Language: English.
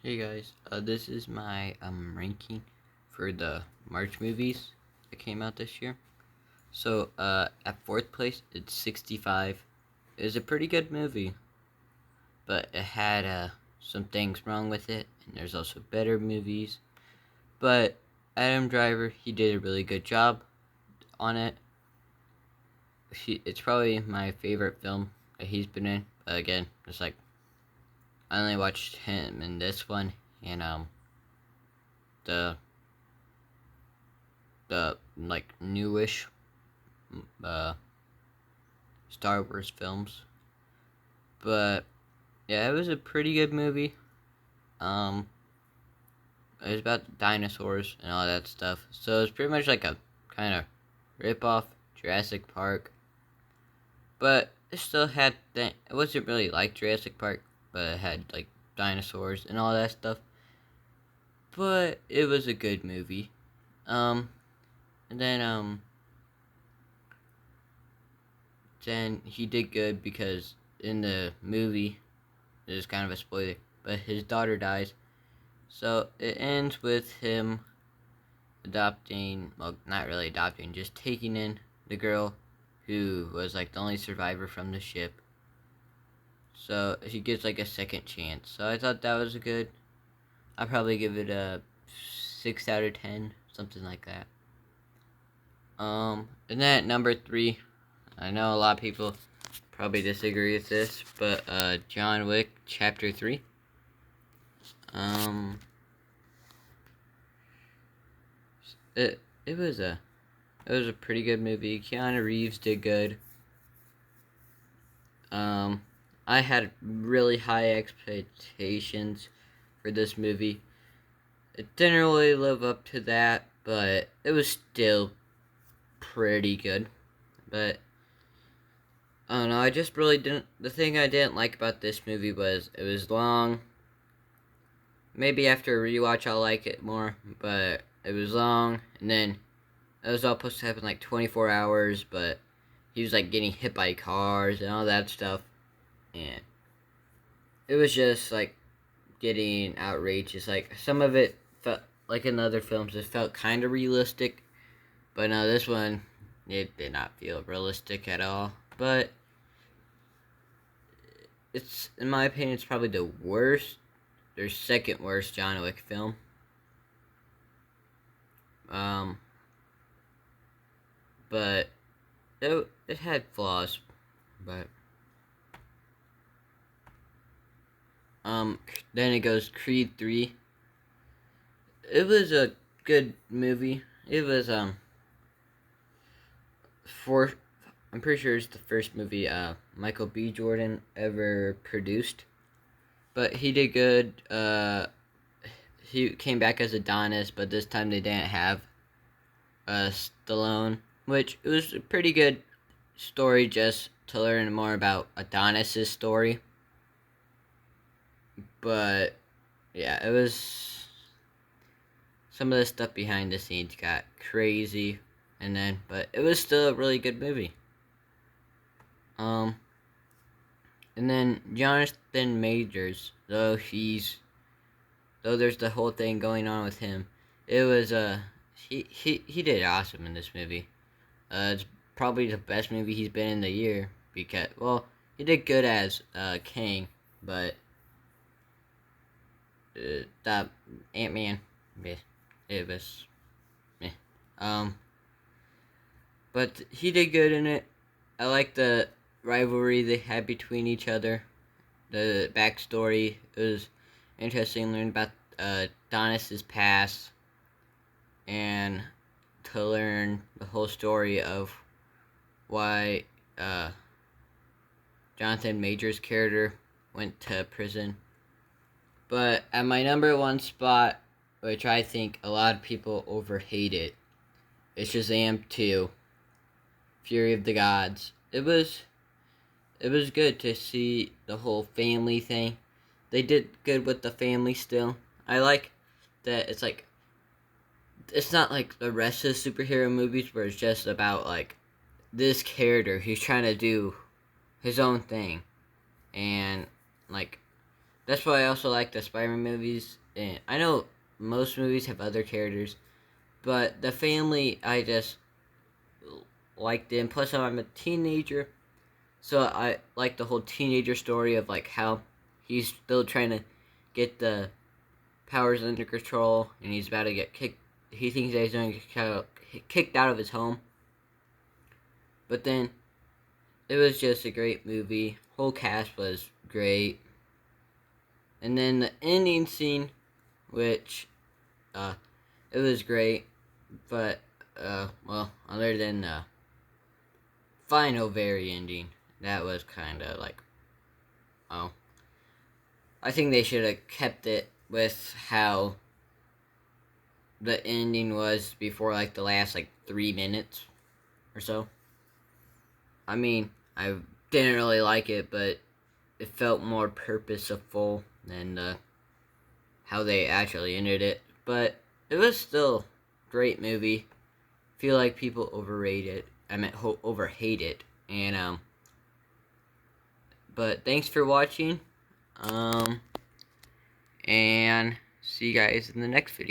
Hey guys, this is my ranking for the March movies that came out this year. So at fourth place, it's 65. It was a pretty good movie, but it had some things wrong with it, and there's also better movies. But Adam Driver, he did a really good job on it. It's probably my favorite film that he's been in. But again, it's like I only watched him in this one, and the like newish uh Star Wars films. But yeah, it was a pretty good movie. Um, it was about dinosaurs and all that stuff. So it's pretty much like a kind of rip off Jurassic Park, but it still had it wasn't really like Jurassic Park, but it had like dinosaurs and all that stuff. But it was a good movie. Um, and then he did good because in the movie, this is kind of a spoiler, but his daughter dies. So it ends with him adopting, well, not really adopting, just taking in the girl who was like the only survivor from the ship. So she gets like a second chance. So I thought that was good. I'd probably give it a 6 out of 10, something like that. And then at number 3, I know a lot of people probably disagree with this, but John Wick Chapter 3. Um, it it was a pretty good movie. Keanu Reeves did good. Um, I had really high expectations for this movie. It didn't really live up to that, but it was still pretty good. But I don't know. I just really didn't. The thing I didn't like about this movie was it was long. Maybe after a rewatch I'll like it more, but it was long, and then it was all supposed to happen like 24 hours, but he was like getting hit by cars and all that stuff, and it was just like getting outrageous. Like some of it felt like in other films, it felt kind of realistic, but no, this one it did not feel realistic at all. But it's, in my opinion, it's probably the worst, their second worst John Wick film. Um, but it had flaws, but um, then it goes Creed 3. It was a good movie. It was for I'm pretty sure it's the first movie Michael B. Jordan ever produced. But he did good. He came back as Adonis, but this time they didn't have Stallone, which it was a pretty good story just to learn more about Adonis's story. But yeah, it was, some of the stuff behind the scenes got crazy, and then but it was still a really good movie. Um, and then Jonathan Majors, though there's the whole thing going on with him, it was he did awesome in this movie. It's probably the best movie he's been in the year because, well, he did good as Kang, but that Ant-Man, yeah, it was meh. Um, but he did good in it. I like the rivalry they had between each other. The backstory, it was interesting to learn about Donis's past and to learn the whole story of why Jonathan Majors' character went to prison. But at my number one spot, which I think a lot of people overhate it, it's Shazam 2, Fury of the Gods. It was good to see the whole family thing. They did good with the family still. I like that it's not like the rest of the superhero movies where it's just about like this character who's trying to do his own thing, and like That's why I also like the Spider-Man movies. And I know most movies have other characters, but the family, I just liked them. Plus, I'm a teenager, so I like the whole teenager story of like how he's still trying to get the powers under control, and he's about to get kicked. He thinks that he's going to get kicked out of his home, but then it was just a great movie. Whole cast was great, and then the ending scene, which it was great, but well, other than the final very ending, that was kind of like, oh, I think they should have kept it with how the ending was before like the last like 3 minutes or so. I mean, I didn't really like it, but it felt more purposeful than how they actually ended it. But it was still a great movie. Feel like people overrate it. I meant overhate it. And but thanks for watching. And see you guys in the next video.